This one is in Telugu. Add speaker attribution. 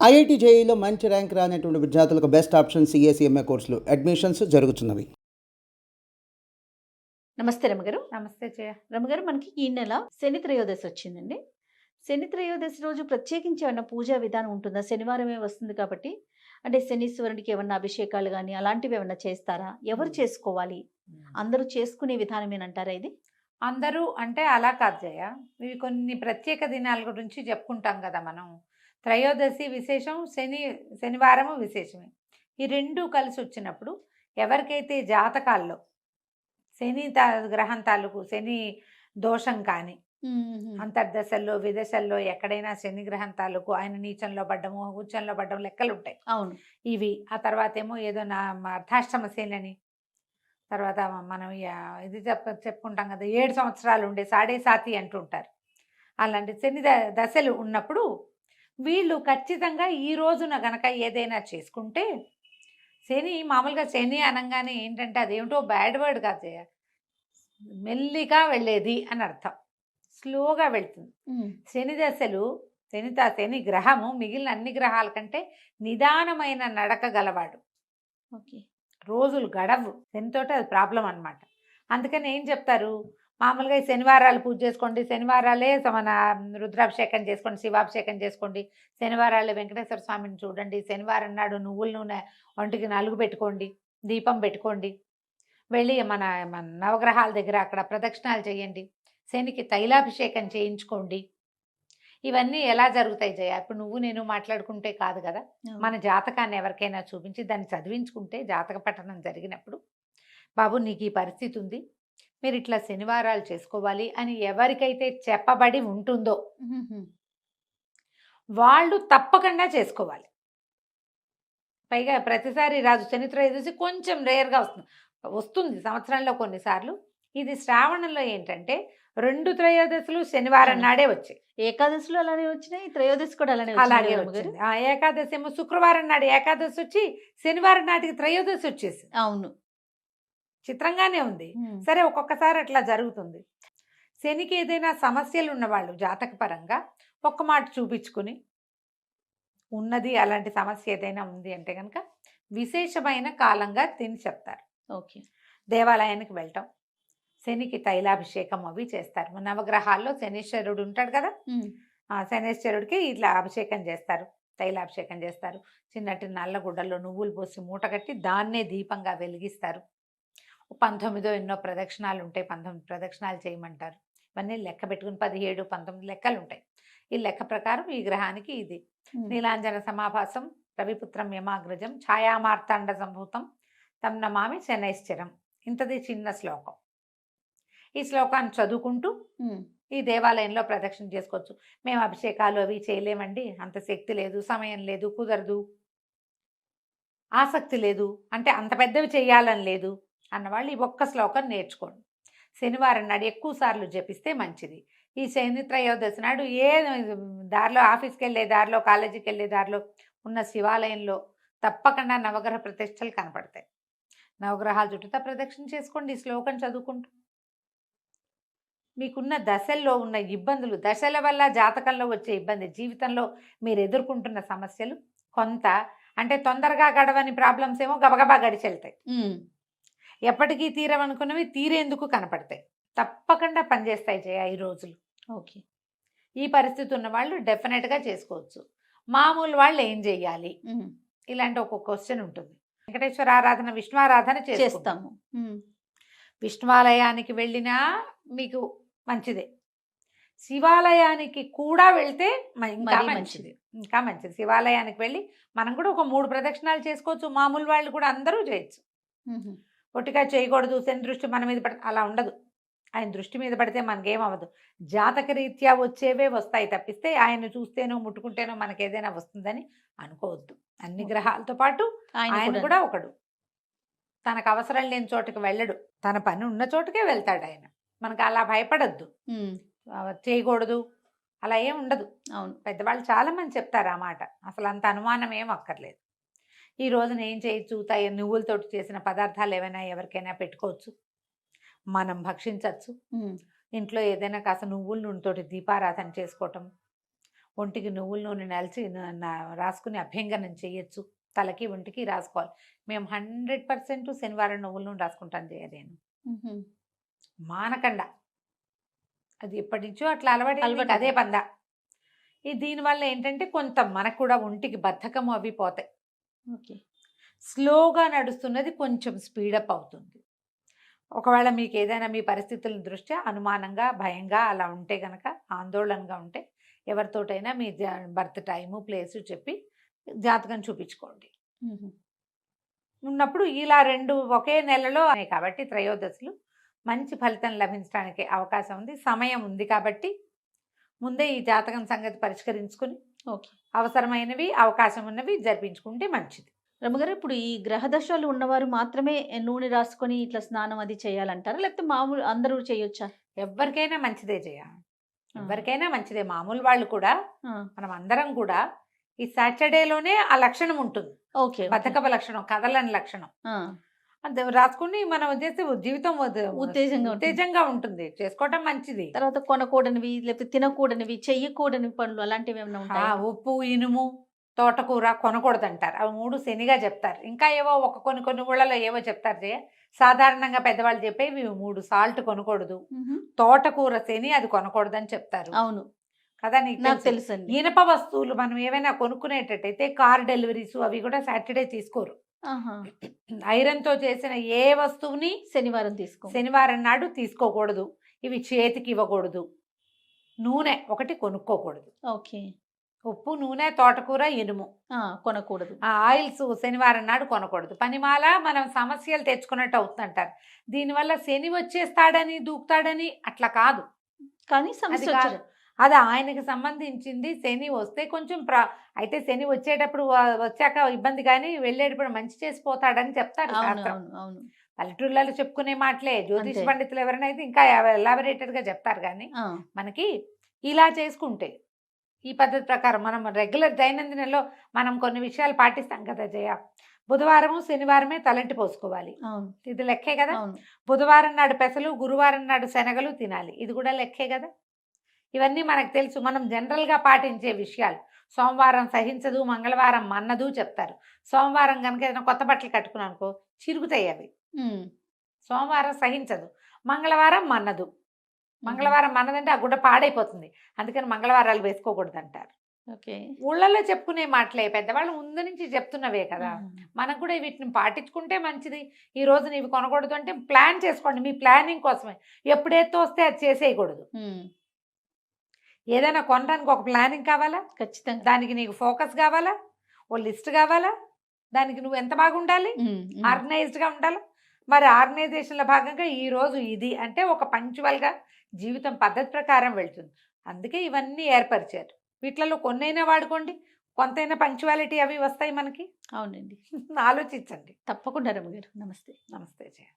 Speaker 1: ఐఐటి జేఈలో మంచి ర్యాంక్ రానటువంటి విద్యార్థులకు బెస్ట్ ఆప్షన్ సిఏ కోర్సులు అడ్మిషన్స్ జరుగుతున్నవి.
Speaker 2: నమస్తే రమగారు.
Speaker 3: నమస్తే జయ.
Speaker 2: రమగారు, మనకి ఈ నెల శని త్రయోదశి వచ్చిందండి. శని త్రయోదశి రోజు ప్రత్యేకించి ఏమన్నా పూజా విధానం ఉంటుందా? శనివారమే వస్తుంది కాబట్టి, అంటే శనీశ్వరునికి ఏమన్నా అభిషేకాలు కానీ అలాంటివి ఏమన్నా చేస్తారా? ఎవరు చేసుకోవాలి? అందరూ చేసుకునే విధానమేనంటారా ఇది?
Speaker 3: అందరూ అంటే అలా కాదు జయ. ఇవి కొన్ని ప్రత్యేక దినాల గురించి చెప్పుకుంటాం కదా మనం. త్రయోదశి విశేషం, శనివారము విశేషమే. ఈ రెండు కలిసి వచ్చినప్పుడు ఎవరికైతే జాతకాల్లో శని గ్రహం తాలూకు శని దోషం కానీ, అంతర్దశల్లో విదశల్లో ఎక్కడైనా శని గ్రహం తాలూకు ఆయన నీచంలో పడ్డము, ఉచ్చంలో పడ్డము లెక్కలు ఉంటాయి.
Speaker 2: అవును.
Speaker 3: ఇవి ఆ తర్వాత ఏమో ఏదో నా అర్ధాష్టమ శని, తర్వాత మనం ఇది చెప్పుకుంటాం కదా, 7 సంవత్సరాలు ఉండే సాడే సాతి అంటుంటారు. అలాంటి శని దశలు ఉన్నప్పుడు వీళ్ళు ఖచ్చితంగా ఈ రోజున గనక ఏదైనా చేసుకుంటే, శని మామూలుగా శని అనగానే ఏంటంటే అదేమిటో బ్యాడ్ వర్డ్ కాదు, మెల్లిగా వెళ్ళేది అని అర్థం. స్లోగా వెళ్తుంది. శని దశలు శని గ్రహము మిగిలిన అన్ని గ్రహాల కంటే నిదానమైన నడక గలవాడు.
Speaker 2: ఓకే.
Speaker 3: రోజులు గడవు శనితోటి, అది ప్రాబ్లం అనమాట. అందుకని ఏం చెప్తారు, మామూలుగా ఈ శనివారాలు పూజ చేసుకోండి, శనివారాలే మన రుద్రాభిషేకం చేసుకోండి, శివాభిషేకం చేసుకోండి, శనివారాలు వెంకటేశ్వర స్వామిని చూడండి, శనివారం నాడు నువ్వుల నూనె ఒంటికి నలుగు పెట్టుకోండి, దీపం పెట్టుకోండి, వెళ్ళి మన నవగ్రహాల దగ్గర అక్కడ ప్రదక్షిణాలు చేయండి, శనికి తైలాభిషేకం చేయించుకోండి. ఇవన్నీ ఎలా జరుగుతాయి జయ? ఇప్పుడు నువ్వు నేను మాట్లాడుకుంటే కాదు కదా, మన జాతకాన్ని ఎవరికైనా చూపించి దాన్ని చదివించుకుంటే, జాతక పఠనం జరిగినప్పుడు బాబు నీకు ఈ పరిస్థితి ఉంది, మీరు ఇట్లా శనివారాలు చేసుకోవాలి అని ఎవరికైతే చెప్పబడి ఉంటుందో వాళ్ళు తప్పకుండా చేసుకోవాలి. పైగా ప్రతిసారి రాజు శని త్రయోదశి కొంచెం రేర్గా వస్తుంది సంవత్సరంలో కొన్నిసార్లు. ఇది శ్రావణంలో ఏంటంటే 2 త్రయోదశులు శనివారం నాడే వచ్చాయి.
Speaker 2: ఏకాదశిలో అలానే వచ్చినాయి, త్రయోదశి కూడా అలాగే
Speaker 3: వచ్చింది. ఆ ఏకాదశి ఏమో శుక్రవారం నాడు ఏకాదశి వచ్చి శనివారం నాటికి త్రయోదశి వచ్చేసి.
Speaker 2: అవును,
Speaker 3: చిత్రంగానే ఉంది. సరే, ఒక్కొక్కసారి అట్లా జరుగుతుంది. శనికి ఏదైనా సమస్యలు ఉన్నవాళ్ళు జాతకపరంగా ఒక్క మాట చూపించుకుని ఉన్నది అలాంటి సమస్య ఏదైనా ఉంది అంటే కనుక విశేషమైన కాలంగా తిని చెప్తారు.
Speaker 2: ఓకే.
Speaker 3: దేవాలయానికి వెళ్ళటం, శనికి తైలాభిషేకం అవి చేస్తారు. నవగ్రహాల్లో శనీశ్వరుడు ఉంటాడు కదా, ఆ శనీశ్వరుడికి ఇట్లా అభిషేకం చేస్తారు, తైలాభిషేకం చేస్తారు. చిన్నటి నల్ల గుడ్డల్లో నువ్వులు పోసి మూట కట్టి దాన్నే దీపంగా వెలిగిస్తారు. 19 ఎన్నో ప్రదక్షిణాలు ఉంటాయి, 19 ప్రదక్షిణాలు చేయమంటారు. ఇవన్నీ లెక్క పెట్టుకుని 17, 19 లెక్కలు ఉంటాయి. ఈ లెక్క ప్రకారం ఈ గ్రహానికి ఇది నీలాంజన సమాభాసం రవిపుత్రం యమాగ్రజం ఛాయామార్తాండ సంభూతం తం నమామి శనైశ్చరం. ఇంతది చిన్న శ్లోకం. ఈ శ్లోకాన్ని చదువుకుంటూ ఈ దేవాలయంలో ప్రదక్షిణ చేసుకోవచ్చు. మేము అభిషేకాలు అవి చేయలేమండి, అంత శక్తి లేదు, సమయం లేదు, కుదరదు, ఆసక్తి లేదు, అంటే అంత పెద్దవి చేయాలని లేదు అన్నవాళ్ళు ఈ ఒక్క శ్లోకం నేర్చుకోండి. శనివారం నాడు ఎక్కువ సార్లు జపిస్తే మంచిది. ఈ శని త్రయోదశి నాడు దారిలో ఆఫీస్కి వెళ్ళే దారిలో, కాలేజీకి వెళ్ళే దారిలో ఉన్న శివాలయంలో తప్పకుండా నవగ్రహ ప్రతిష్టలు కనపడతాయి. నవగ్రహాల చుట్టూతా ప్రదక్షిణ చేసుకోండి ఈ శ్లోకం చదువుకుంటూ. మీకున్న దశల్లో ఉన్న ఇబ్బందులు, దశల వల్ల జాతకంలో వచ్చే ఇబ్బంది, జీవితంలో మీరు ఎదుర్కొంటున్న సమస్యలు కొంత అంటే తొందరగా గడవని ప్రాబ్లమ్స్ ఏమో గబగబా గడిచెళ్తాయి. ఎప్పటికీ తీరవనుకున్నవి తీరేందుకు కనపడతాయి. తప్పకుండా పనిచేస్తాయి జయ ఈ రోజులు.
Speaker 2: ఓకే.
Speaker 3: ఈ పరిస్థితి ఉన్న వాళ్ళు డెఫినెట్గా చేసుకోవచ్చు. మామూలు వాళ్ళు ఏం చెయ్యాలి, ఇలాంటి ఒక క్వశ్చన్ ఉంటుంది. వెంకటేశ్వర ఆరాధన, విష్ణు ఆరాధన చేస్తాము. విష్ణువాలయానికి వెళ్ళినా మీకు మంచిదే, శివాలయానికి కూడా వెళ్తే ఇంకా మంచిది, ఇంకా మంచిది. శివాలయానికి వెళ్ళి మనం కూడా ఒక 3 ప్రదక్షిణాలు చేసుకోవచ్చు. మామూలు వాళ్ళు కూడా అందరూ చేయొచ్చు. ఒట్టిగా చేయకూడదు, శని దృష్టి మన మీద పడితే అలా ఉండదు. ఆయన దృష్టి మీద పడితే మనకేం అవ్వదు. జాతక రీత్యా వచ్చేవే వస్తాయి తప్పిస్తే ఆయన చూస్తేనో ముట్టుకుంటేనో మనకి ఏదైనా వస్తుందని అనుకోవద్దు. అన్ని గ్రహాలతో పాటు ఆయన కూడా ఒకడు. తనకు అవసరం లేని చోటుకి వెళ్ళడు, తన పని ఉన్న చోటుకే వెళ్తాడు ఆయన. మనకు అలా భయపడద్దు, చేయకూడదు అలా ఏం ఉండదు.
Speaker 2: అవును,
Speaker 3: పెద్దవాళ్ళు చాలా మంది చెప్తారు ఆ మాట, అసలు అంత అనుమానం ఏం అక్కర్లేదు. ఈ రోజున ఏం చేయొచ్చు, నువ్వులతోటి చేసిన పదార్థాలు ఏమైనా ఎవరికైనా పెట్టుకోవచ్చు, మనం భక్షించవచ్చు. ఇంట్లో ఏదైనా కాస్త నువ్వుల నూనెతోటి దీపారాధన చేసుకోవటం, ఒంటికి నువ్వుల నూనె నలిచి రాసుకుని అభ్యంగనం చేయొచ్చు. తలకి ఒంటికి రాసుకోవాలి. మేము 100% శనివారం నువ్వుల నూనె రాసుకుంటాను జయ నేను. మానకండ అది ఎప్పటి నుంచో అట్లా అలవాటు అదే పందా. దీనివల్ల ఏంటంటే కొంత మనకు కూడా ఒంటికి బద్ధకము అవి పోతాయి.
Speaker 2: ఓకే.
Speaker 3: స్లోగా నడుస్తున్నది కొంచెం స్పీడప్ అవుతుంది. ఒకవేళ మీకు ఏదైనా మీ పరిస్థితుల దృష్ట్యా అనుమానంగా భయంగా అలా ఉంటే కనుక, ఆందోళనగా ఉంటే ఎవరితోటైనా మీ బర్త్ టైము ప్లేసు చెప్పి జాతకం చూపించుకోండి. ఉన్నప్పుడు ఇలా 2 ఒకే నెలలో కాబట్టి త్రయోదశులు మంచి ఫలితం లభించడానికి అవకాశం ఉంది. సమయం ఉంది కాబట్టి ముందే ఈ జాతకం సంగతి పరిష్కరించుకుని
Speaker 2: ఓకే.
Speaker 3: అవసరమైనవి అవకాశం ఉన్నవి జరిపించుకుంటే మంచిది.
Speaker 2: రమ్మగారు, ఇప్పుడు ఈ గ్రహ దశలు ఉన్నవారు మాత్రమే నూనె రాసుకొని ఇట్లా స్నానం అది చేయాలంటారా, లేకపోతే మామూలు అందరూ చేయొచ్చా?
Speaker 3: ఎవరికైనా మంచిదే ఎవరికైనా మంచిదే. మామూలు వాళ్ళు కూడా మనం అందరం కూడా ఈ సాటర్డేలోనే ఆ లక్షణం ఉంటుంది.
Speaker 2: ఓకే.
Speaker 3: బతకపు లక్షణం, కదలని లక్షణం అది రాసుకుని మనం చేస్తే జీవితం ఉత్తేజంగా ఉంటుంది. చేసుకోవటం మంచిది.
Speaker 2: తర్వాత కొనకూడనివి లేకపోతే తినకూడనివి చెయ్యకూడని పనులు అలాంటివి ఏమైనా ఉంటాయా?
Speaker 3: ఉప్పు, ఇనుము, తోటకూర కొనకూడదంటారు. అవి 3 శనిగా చెప్తారు. ఇంకా ఏవో కొన్ని ఊళ్ళలో ఏవో చెప్తారు జయ. సాధారణంగా పెద్దవాళ్ళు చెప్పేవి 3 సాల్ట్ కొనకూడదు, తోటకూర శని అది కొనకూడదని చెప్తారు.
Speaker 2: అవును
Speaker 3: కదా, నీకు
Speaker 2: తెలుసండి.
Speaker 3: ఇనప వస్తువులు మనం ఏవైనా కొనుక్కునేటట్టయితే కార్ డెలివరీస్ అవి కూడా సాటర్డే తీసుకోరు. ఐరన్తో చేసిన ఏ వస్తువుని శనివారం నాడు తీసుకోకూడదు. ఇవి చేతికి ఇవ్వకూడదు. నూనె ఒకటి కొనుక్కోకూడదు.
Speaker 2: ఓకే.
Speaker 3: ఉప్పు, నూనె, తోటకూర, ఇనుము
Speaker 2: కొనకూడదు.
Speaker 3: ఆయిల్స్ శనివారం నాడు కొనకూడదు. పనిమాల మనం సమస్యలు తెచ్చుకున్నట్టు అవుతుందంటారు. దీనివల్ల శని వచ్చేస్తాడని దూకుతాడని అట్లా కాదు.
Speaker 2: కానీ సమస్య
Speaker 3: అది ఆయనకి సంబంధించింది. శని వస్తే కొంచెం అయితే శని వచ్చేటప్పుడు వచ్చాక ఇబ్బంది, కానీ వెళ్ళేటప్పుడు మంచి చేసిపోతాడని చెప్తారు శాస్త్రం. పల్లెటూళ్ళలో చెప్పుకునే మాటలే. జ్యోతిష్ పండితులు ఎవరైనా అయితే ఇంకా ఎలాబరేటెడ్గా చెప్తారు. కానీ మనకి ఇలా చేసుకుంటే ఈ పద్ధతి ప్రకారం మనం రెగ్యులర్ దైనందినంలో మనం కొన్ని విషయాలు పాటిస్తాం కదా జయ. బుధవారము శనివారమే తలంటి పోసుకోవాలి. ఇది లెక్కే కదా. బుధవారం నాడు పెసలు, గురువారం నాడు శనగలు తినాలి. ఇది కూడా లెక్కే కదా. ఇవన్నీ మనకు తెలుసు. మనం జనరల్గా పాటించే విషయాలు. సోమవారం సహించదు, మంగళవారం మన్నదు చెప్తారు. సోమవారం కనుక ఏదైనా కొత్త బట్టలు కట్టుకున్నాను అనుకో చిరుగుతాయి అవి. సోమవారం సహించదు, మంగళవారం మన్నదు. మంగళవారం మన్నదంటే ఆ గుడ్డ పాడైపోతుంది. అందుకని మంగళవారాలు వేసుకోకూడదు అంటారు. ఊళ్ళల్లో చెప్పుకునే మాటలే, పెద్దవాళ్ళు ముందు నుంచి చెప్తున్నవే కదా. మనం కూడా వీటిని పాటించుకుంటే మంచిది. ఈ రోజు నీవి కొనకూడదు అంటే ప్లాన్ చేసుకోండి. మీ ప్లానింగ్ కోసమే. ఎప్పుడైతే వస్తే అది చేసేయకూడదు. ఏదైనా కొనడానికి ఒక ప్లానింగ్ కావాలా, ఖచ్చితంగా. దానికి నీకు ఫోకస్ కావాలా, ఓ లిస్ట్ కావాలా, దానికి నువ్వు ఎంత బాగా ఉండాలి, ఆర్గనైజ్డ్గా ఉండాలి. మరి ఆర్గనైజేషన్లో భాగంగా ఈరోజు ఇది అంటే ఒక పంక్చువల్గా జీవితం పద్ధతి ప్రకారం వెళ్తుంది. అందుకే ఇవన్నీ ఏర్పరిచారు. వీటిలలో కొన్నైనా వాడుకోండి, కొంతైనా పంక్చువాలిటీ అవి వస్తాయి మనకి.
Speaker 2: అవునండి.
Speaker 3: ఆలోచించండి
Speaker 2: తప్పకుండా రమ్మ గారు. నమస్తే.
Speaker 3: నమస్తే జయ.